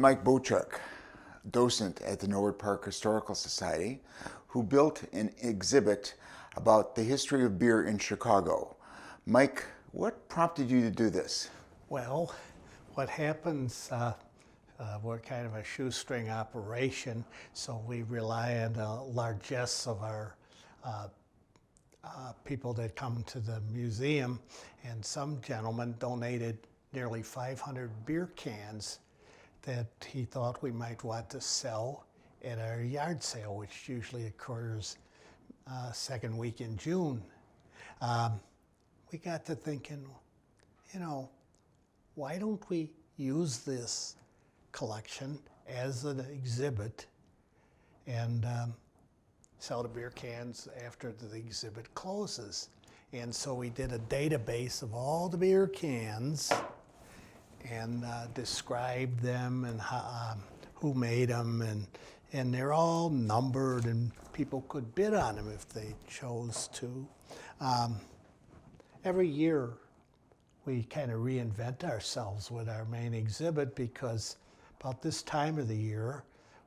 Mike Boucek, docent at the Norwood Park Historical Society, who built an exhibit about the history of beer in Chicago. Mike, what prompted you to do this? Well, what happens, we're kind of a shoestring operation, so we rely on the largesse of our people that come to the museum, and some gentleman donated nearly 500 beer cans that he thought we might want to sell at our yard sale, which usually occurs second week in June. We got to thinking, why don't we use this collection as an exhibit and sell the beer cans after the exhibit closes? And so we did a database of all the beer cans and described them and who made them, and they're all numbered and people could bid on them if they chose to. Every year we kind of reinvent ourselves with our main exhibit, because about this time of the year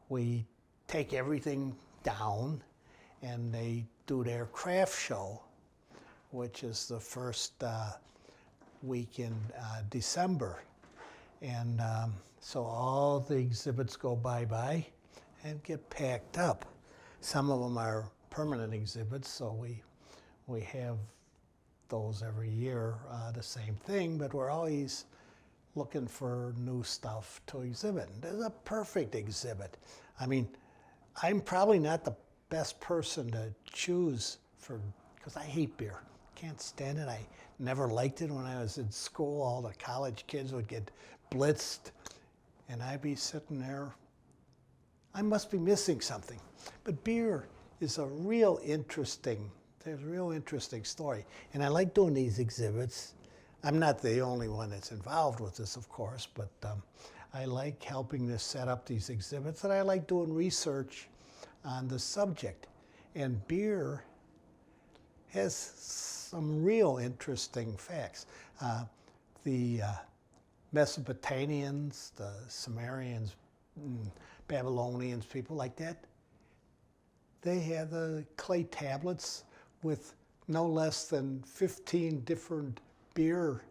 we take everything down and they do their craft show, which is the first week in December. And so all the exhibits go bye-bye and get packed up. Some of them are permanent exhibits, so we have those every year, the same thing, but we're always looking for new stuff to exhibit. There's a perfect exhibit. I mean, I'm probably not the best person to choose because I hate beer. Can't stand it. I never liked it when I was in school. All the college kids would get blitzed, and I'd be sitting there. I must be missing something. But beer is a real interesting story. And I like doing these exhibits. I'm not the only one that's involved with this, of course, but I like helping to set up these exhibits, and I like doing research on the subject. And beer has some real interesting facts. The Mesopotamians, the Sumerians, Babylonians, people like that, they had the clay tablets with no less than 15 different beer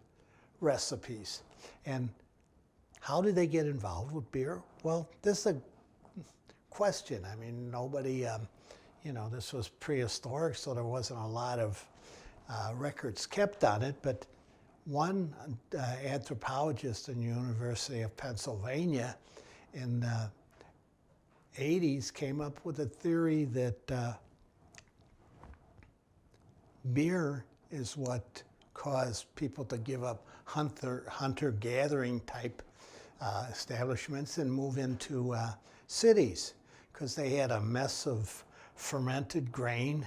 recipes. And how did they get involved with beer? Well, this is a question. I mean, nobody, this was prehistoric, so there wasn't a lot of records kept on it, but one anthropologist in the University of Pennsylvania in the 80s came up with a theory that beer is what caused people to give up hunter-gathering type establishments and move into cities, because they had a mess of fermented grain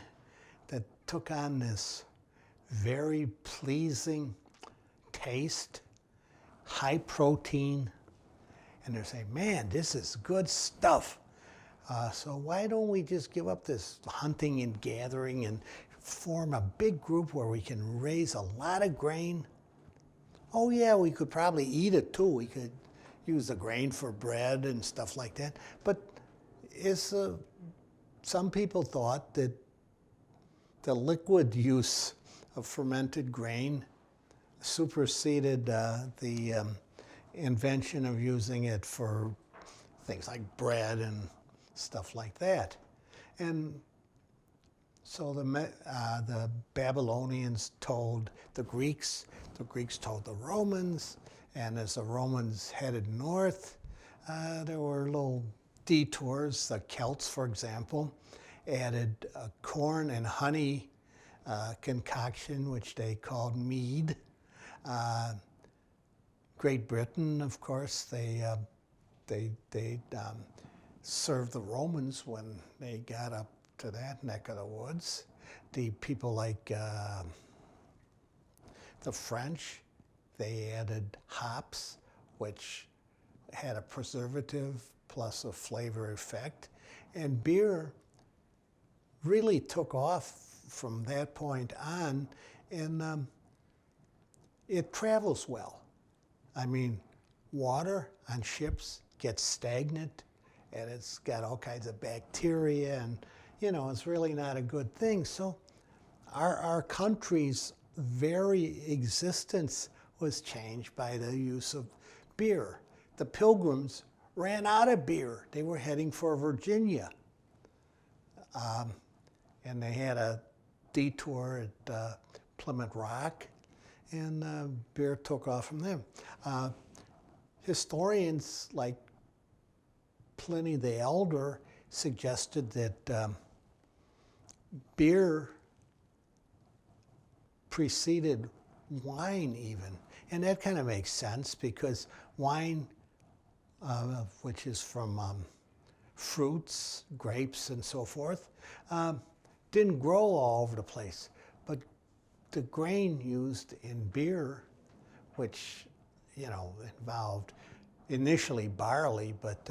that took on this very pleasing taste, high protein, and they're saying, man, this is good stuff. So why don't we just give up this hunting and gathering and form a big group where we can raise a lot of grain? Oh yeah, we could probably eat it too. We could use the grain for bread and stuff like that. But some people thought that the liquid use of fermented grain superseded the invention of using it for things like bread and stuff like that. And so the Babylonians told the Greeks told the Romans, and as the Romans headed north, there were little detours. The Celts, for example, added a corn and honey concoction, which they called mead. Great Britain, of course, they served the Romans when they got up to that neck of the woods. The people like the French, they added hops, which had a preservative plus a flavor effect. And beer really took off from that point on, and it travels well. I mean, water on ships gets stagnant, and it's got all kinds of bacteria, and it's really not a good thing. So our country's very existence was changed by the use of beer. The Pilgrims ran out of beer. They were heading for Virginia. And they had a detour at Plymouth Rock, and beer took off from them. Historians like Pliny the Elder suggested that beer preceded wine even. And that kind of makes sense because wine, which is from fruits, grapes, and so forth, didn't grow all over the place. But the grain used in beer, which involved initially barley, but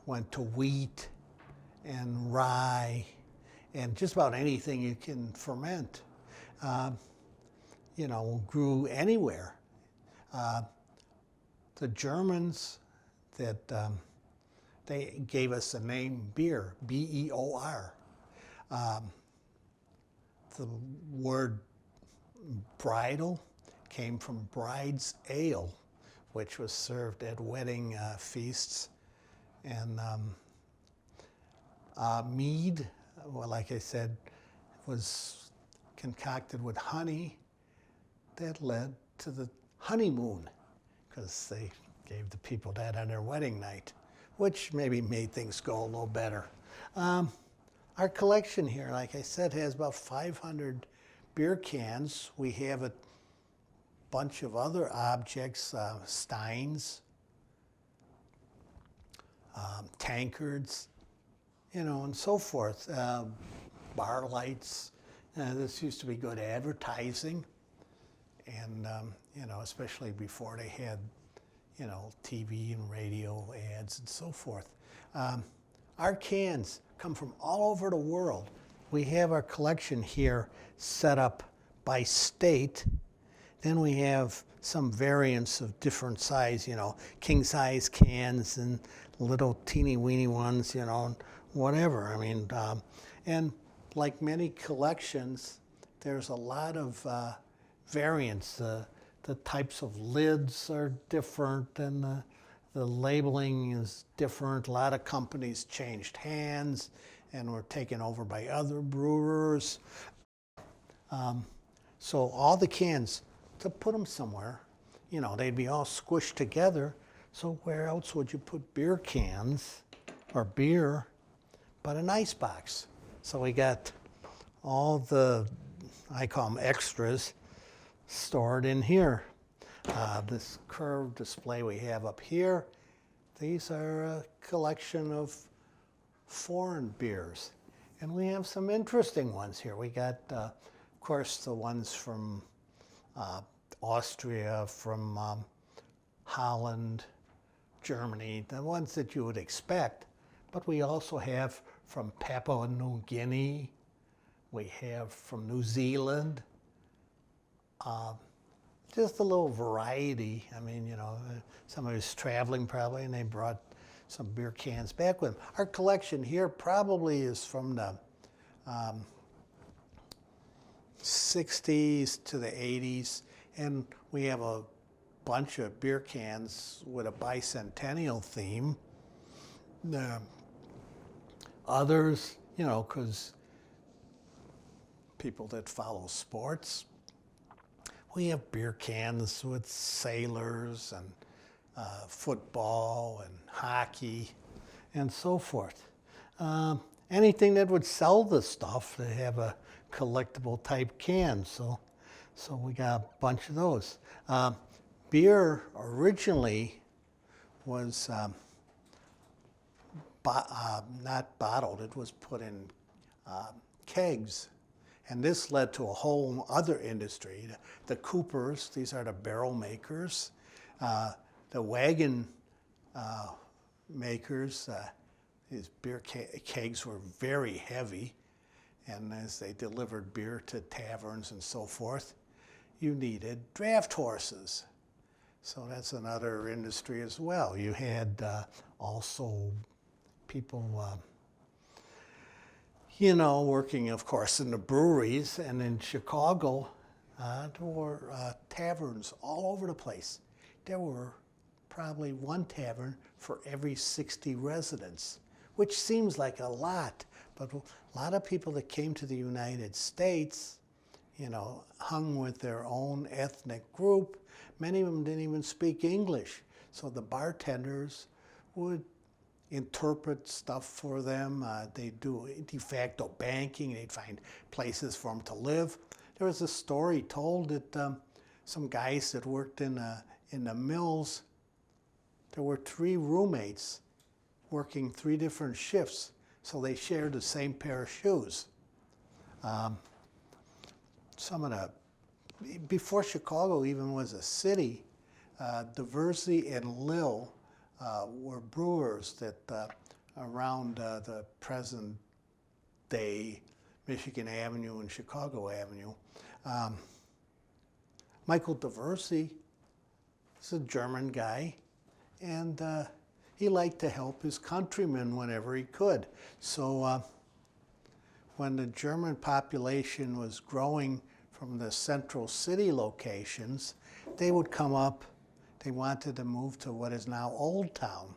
went to wheat and rye and just about anything you can ferment, grew anywhere. The Germans, they gave us the name beer, B-E-O-R. The word bridal came from bride's ale, which was served at wedding feasts. And mead, well, like I said, was concocted with honey. That led to the honeymoon, because they gave the people that on their wedding night, which maybe made things go a little better. Our collection here, like I said, has about 500 beer cans. We have a bunch of other objects, steins, tankards, and so forth. Bar lights. This used to be good advertising, and especially before they had, TV and radio ads and so forth. Our cans come from all over the world. We have our collection here set up by state. Then we have some variants of different size, king size cans and little teeny weeny ones, whatever. And like many collections, there's a lot of variants. The types of lids are different, and the labeling is different. A lot of companies changed hands and were taken over by other brewers. So all the cans, to put them somewhere, they'd be all squished together. So where else would you put beer cans or beer but an ice box? So we got all the, I call them extras, stored in here. This curved display we have up here, these are a collection of foreign beers. And we have some interesting ones here. We got, of course, the ones from Austria, from Holland, Germany, the ones that you would expect. But we also have from Papua New Guinea. We have from New Zealand. Just a little variety. Somebody was traveling probably, and they brought some beer cans back with them. Our collection here probably is from the 60s to the 80s, and we have a bunch of beer cans with a bicentennial theme. Others, because people that follow sports, we have beer cans with sailors and football and hockey and so forth. Anything that would sell the stuff, they have a collectible type can. So we got a bunch of those. Beer originally was not bottled. It was put in kegs. And this led to a whole other industry. The coopers, these are the barrel makers. The wagon makers, these beer kegs were very heavy. And as they delivered beer to taverns and so forth, you needed draft horses. So that's another industry as well. You had also people, working, of course, in the breweries. And in Chicago, there were taverns all over the place. There were probably one tavern for every 60 residents, which seems like a lot. But a lot of people that came to the United States, hung with their own ethnic group. Many of them didn't even speak English. So the bartenders would interpret stuff for them. They'd do de facto banking. They'd find places for them to live. There was a story told that some guys that worked in the mills, there were 3 roommates working 3 different shifts, so they shared the same pair of shoes. Before Chicago even was a city, Diversey and Lil were brewers that around the present day Michigan Avenue and Chicago Avenue. Michael Diversey is a German guy, and he liked to help his countrymen whenever he could. So when the German population was growing from the central city locations, they would come up. They wanted to move to what is now Old Town.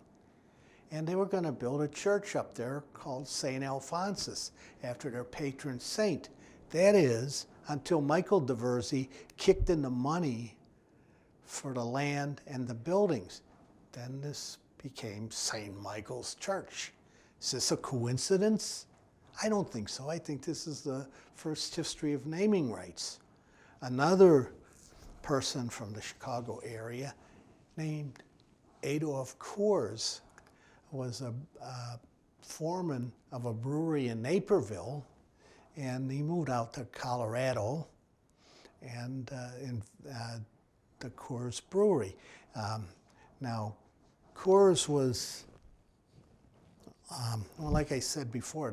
And they were going to build a church up there called St. Alphonsus, after their patron saint. That is, until Michael Diversey kicked in the money for the land and the buildings. Then this became St. Michael's Church. Is this a coincidence? I don't think so. I think this is the first history of naming rights. Another person from the Chicago area named Adolf Coors was a foreman of a brewery in Naperville, and he moved out to Colorado and in the Coors Brewery. Now, Coors was, like I said before,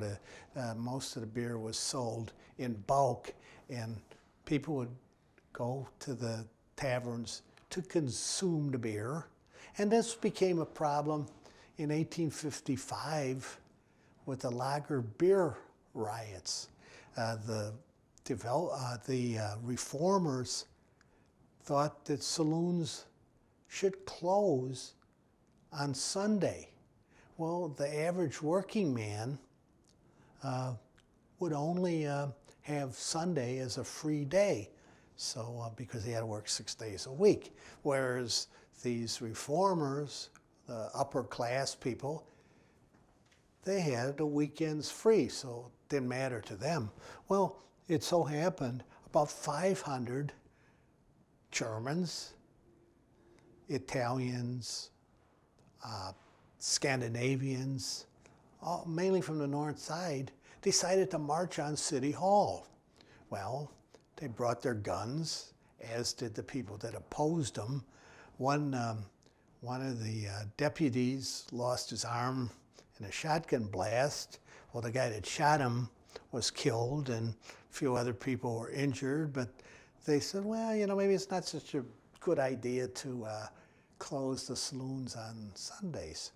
most of the beer was sold in bulk, and people would go to the taverns to consume the beer. And this became a problem in 1855 with the lager beer riots. The reformers thought that saloons should close on Sunday. Well, the average working man would only have Sunday as a free day, so because he had to work 6 days a week. Whereas these reformers, the upper class people, they had the weekends free, so it didn't matter to them. Well, it so happened about 500 Germans, Italians, Scandinavians, mainly from the north side, decided to march on City Hall. Well, they brought their guns, as did the people that opposed them. One of the deputies lost his arm in a shotgun blast. Well, the guy that shot him was killed, and a few other people were injured. But they said, well, maybe it's not such a good idea to close the saloons on Sundays.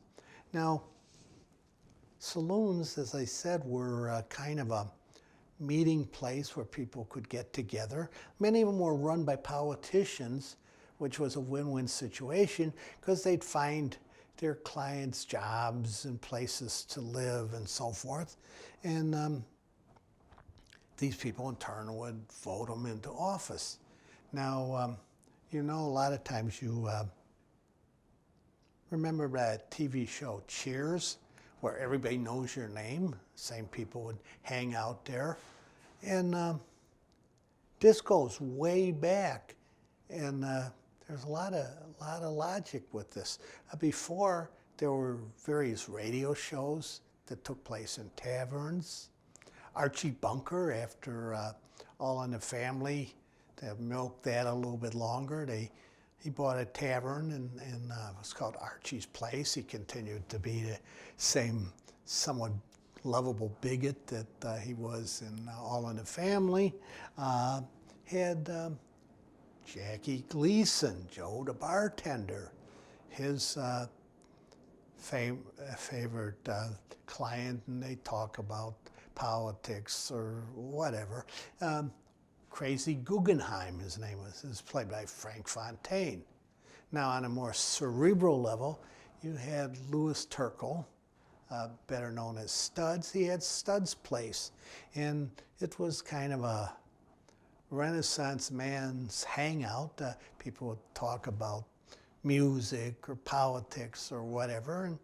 Now, saloons, as I said, were kind of a meeting place where people could get together. Many of them were run by politicians, which was a win-win situation because they'd find their clients jobs and places to live and so forth. And these people in turn would vote them into office. Now, a lot of times you remember that TV show Cheers, where everybody knows your name. Same people would hang out there. And this goes way back. And there's a lot of logic with this. Before, there were various radio shows that took place in taverns. Archie Bunker, after All in the Family, to milk that a little bit longer, he bought a tavern, and it was called Archie's Place. He continued to be the same somewhat lovable bigot that he was in All in the Family. Had Jackie Gleason, Joe the bartender, his favorite client, and they talk about politics or whatever. Crazy Guggenheim, his name was played by Frank Fontaine. Now, on a more cerebral level, you had Louis Turkel, better known as Studs. He had Studs' Place, and it was kind of a Renaissance man's hangout. People would talk about music or politics or whatever,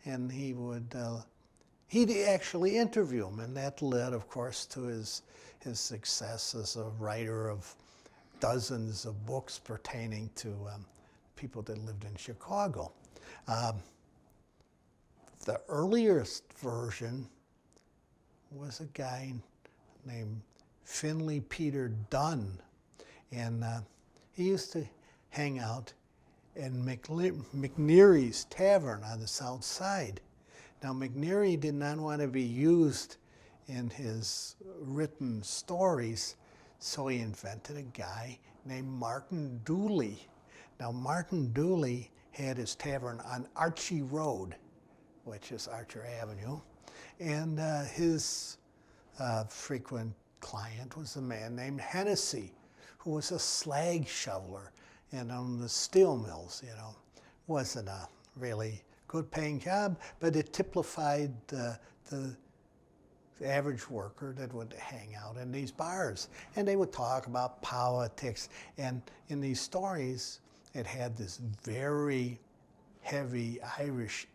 and he would he'd actually interview him, and that led, of course, to his success as a writer of dozens of books pertaining to people that lived in Chicago. The earliest version was a guy named Finley Peter Dunn, and he used to hang out in McNeary's Tavern on the South Side. Now, McNeary did not want to be used in his written stories, so he invented a guy named Martin Dooley. Now, Martin Dooley had his tavern on Archie Road, which is Archer Avenue, and his frequent client was a man named Hennessy, who was a slag shoveler and on the steel mills. Wasn't a really good paying job, but it typified the average worker that would hang out in these bars, and they would talk about politics. And in these stories, it had this very heavy Irish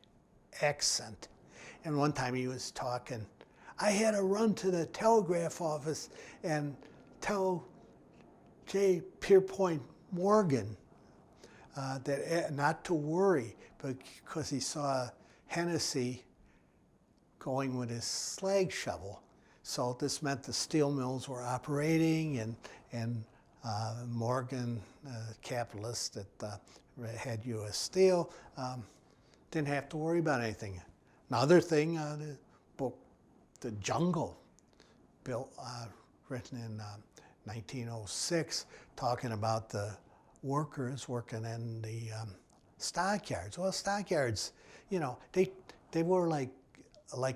accent. And one time he was talking, I had to run to the telegraph office and tell J. Pierpont Morgan that not to worry, because he saw Hennessy going with his slag shovel. So this meant the steel mills were operating, and Morgan, capitalist that had U.S. Steel, didn't have to worry about anything. Another thing, the book, The Jungle, written in 1906, talking about the workers working in the stockyards. Well, stockyards, they were like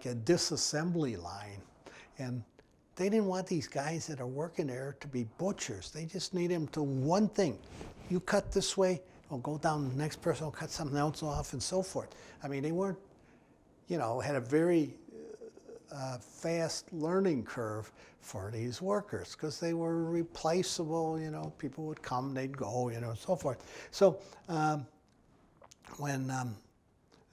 a disassembly line, and they didn't want these guys that are working there to be butchers. They just need them to one thing. You cut this way, I'll go down, the next person will cut something else off, and so forth. I mean, they weren't, had a very fast learning curve for these workers because they were replaceable. People would come, they'd go, and so forth. So when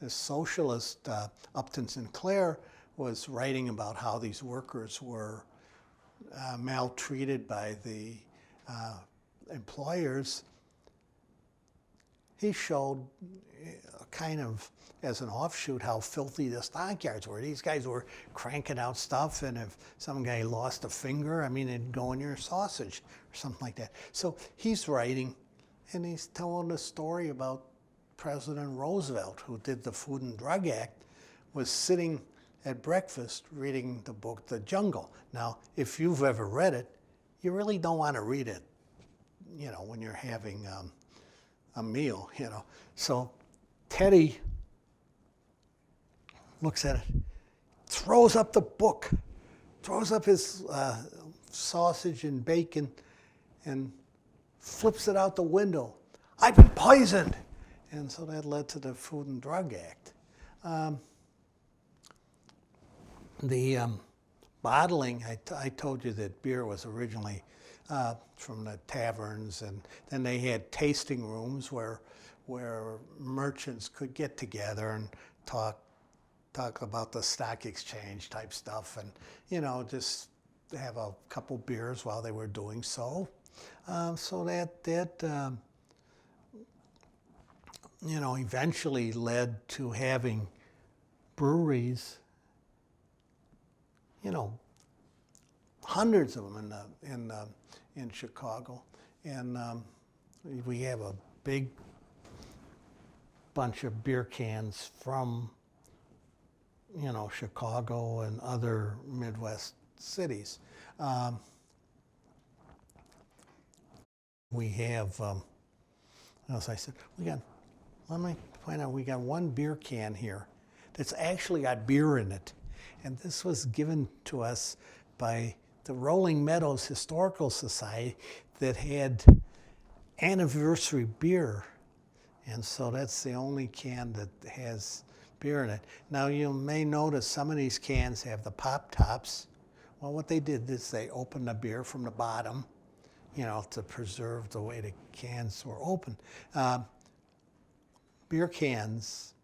the socialist Upton Sinclair was writing about how these workers were maltreated by the employers, he showed kind of as an offshoot how filthy the stockyards were. These guys were cranking out stuff, and if some guy lost a finger, it'd go in your sausage or something like that. So he's writing, and he's telling a story about President Roosevelt, who did the Food and Drug Act, was sitting at breakfast reading the book The Jungle. Now, if you've ever read it, you really don't want to read it, when you're having a meal, So Teddy looks at it, throws up the book, throws up his sausage and bacon, and flips it out the window. I've been poisoned! And so that led to the Food and Drug Act. The bottling, I told you that beer was originally from the taverns, and then they had tasting rooms where merchants could get together and talk about the stock exchange type stuff, and just have a couple beers while they were doing so. So that eventually led to having breweries, hundreds of them in Chicago, and we have a big bunch of beer cans from Chicago and other Midwest cities. We have, as I said, let me point out, we got one beer can here that's actually got beer in it. And this was given to us by the Rolling Meadows Historical Society that had anniversary beer. And so that's the only can that has beer in it. Now you may notice some of these cans have the pop tops. Well, what they did is they opened the beer from the bottom, to preserve the way the cans were open. Beer cans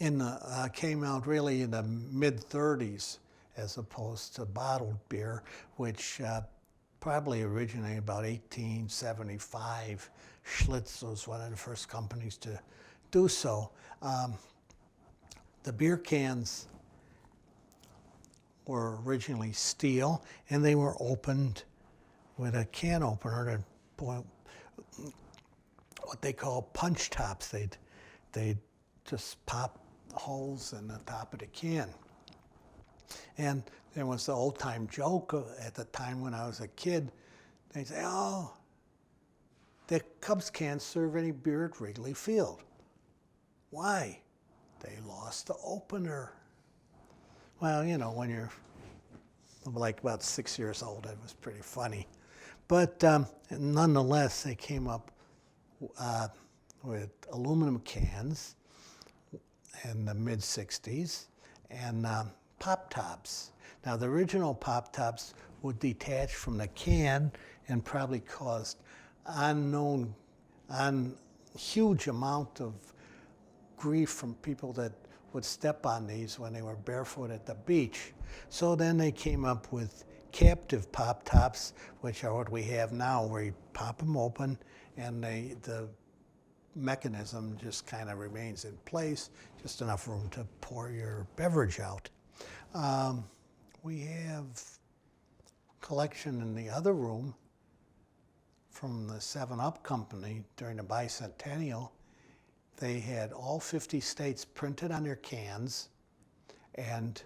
came out really in the mid-30s as opposed to bottled beer, which probably originated about 1875. Schlitz was one of the first companies to do so. The beer cans were originally steel, and they were opened with a can opener to what they call punch tops. They'd just pop holes in the top of the can. And there was the old-time joke at the time when I was a kid. They'd say, oh, the Cubs can't serve any beer at Wrigley Field. Why? They lost the opener. Well, when you're like about 6 years old, it was pretty funny. But nonetheless, they came up with aluminum cans in the mid-60s and pop tops. Now, the original pop tops would detach from the can and probably caused huge amount of grief from people that would step on these when they were barefoot at the beach. So then they came up with captive pop tops, which are what we have now, where you pop them open and the mechanism just kind of remains in place, just enough room to pour your beverage out. We have a collection in the other room from the 7-Up company during the bicentennial. They had all 50 states printed on their cans, and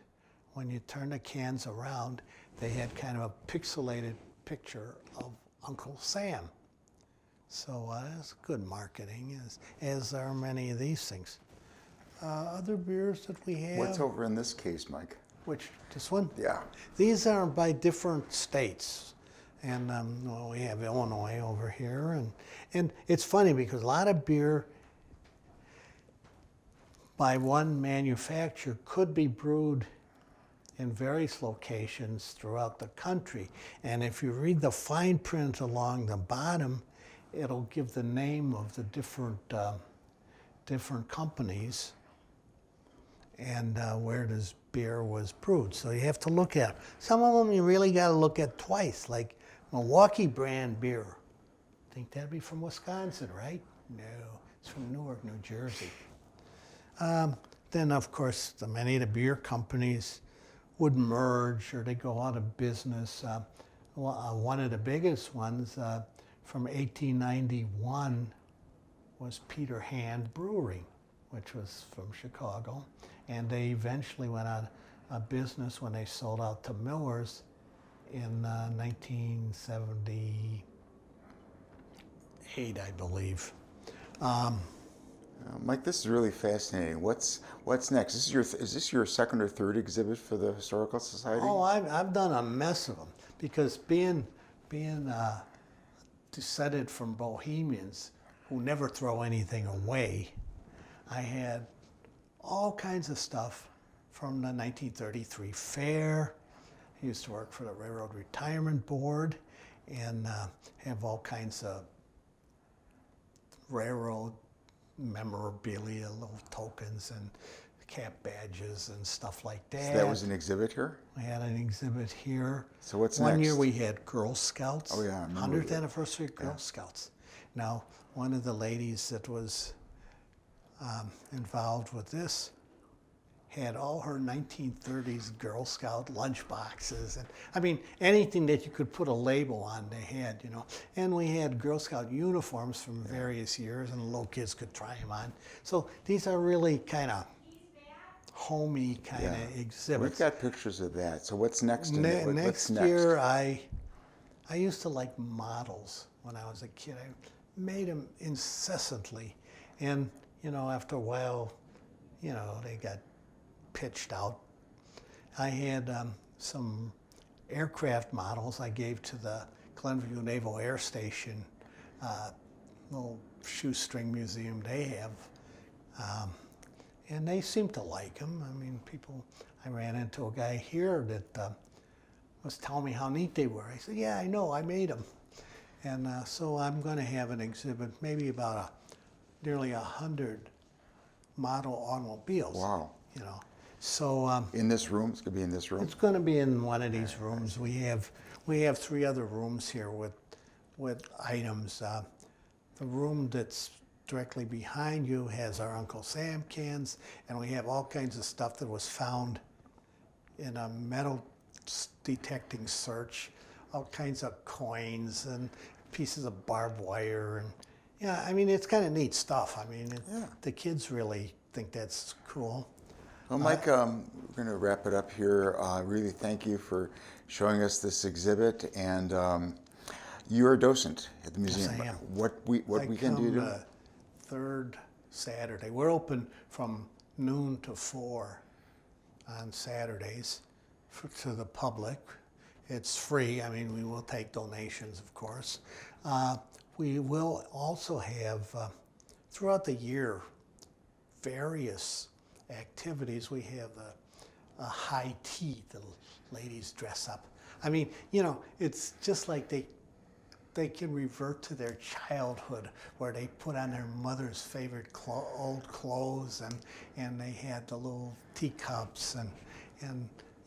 when you turn the cans around, they had kind of a pixelated picture of Uncle Sam. So that's good marketing, as are many of these things. Other beers that we have. What's over in this case, Mike? This one? Yeah. These are by different states. And we have Illinois over here. And it's funny because a lot of beer by one manufacturer could be brewed in various locations throughout the country. And if you read the fine print along the bottom, it'll give the name of the different companies and where this beer was brewed. So you have to look at some of them. You really got to look at twice, like Milwaukee brand beer. Think that'd be from Wisconsin, right? No, it's from Newark, New Jersey. Then, of course, many of the beer companies would merge or they go out of business. One of the biggest ones from 1891 was Peter Hand Brewery, which was from Chicago. And they eventually went out of business when they sold out to Miller's in 1978, I believe. Mike, this is really fascinating. What's next? Is this your second or third exhibit for the Historical Society? Oh, I've done a mess of them because being descended from Bohemians who never throw anything away, I had all kinds of stuff from the 1933 fair. I used to work for the Railroad Retirement Board and have all kinds of railroad memorabilia, little tokens and cap badges and stuff like that. So that was an exhibit here? We had an exhibit here. So what's One next? year we had Girl Scouts. Oh yeah, I remember 100th anniversary of Girl Scouts. Now, one of the ladies that was involved with this had all her 1930s Girl Scout lunch boxes. And I mean, anything that you could put a label on, they had, And we had Girl Scout uniforms from various years, and the little kids could try them on. So these are really kind of homey kind of exhibits. We've got pictures of that. So what's next? Next year, I used to like models when I was a kid. I made them incessantly. And, after a while, they got pitched out. I had some aircraft models I gave to the Glenview Naval Air Station, little shoestring museum they have. And they seem to like them. I mean, I ran into a guy here that was telling me how neat they were. I said, yeah, I know, I made them. And so I'm going to have an exhibit, maybe about nearly 100 model automobiles. Wow. So In this room? It's going to be in this room? it's going to be in one of these rooms. We have 3 other rooms here with items. The room that's directly behind you has our Uncle Sam cans, and we have all kinds of stuff that was found in a metal detecting search, all kinds of coins and pieces of barbed wire, and I mean, it's kind of neat stuff. I mean, the kids really think that's cool. Well, Mike, we're going to wrap it up here. Really thank you for showing us this exhibit, and you're a docent at the museum. Yes, I am. What weekend do you do? Third Saturday. We're open from noon to 4 on Saturdays to the public. It's free. I mean, we will take donations, of course. We will also have, throughout the year, various activities. We have a high tea. The ladies dress up. I mean, it's just like they can revert to their childhood where they put on their mother's favorite old clothes, and they had the little teacups, and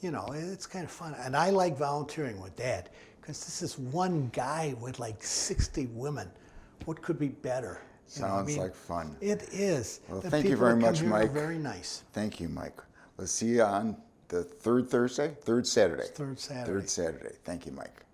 it's kind of fun. And I like volunteering with that, because this is one guy with like 60 women. What could be better? Sounds like fun. It is. Well, The thank you people very that come much, here are Mike. very nice. Thank you, Mike. We'll see you on the third Saturday? Third Saturday. Third Saturday. Thank you, Mike.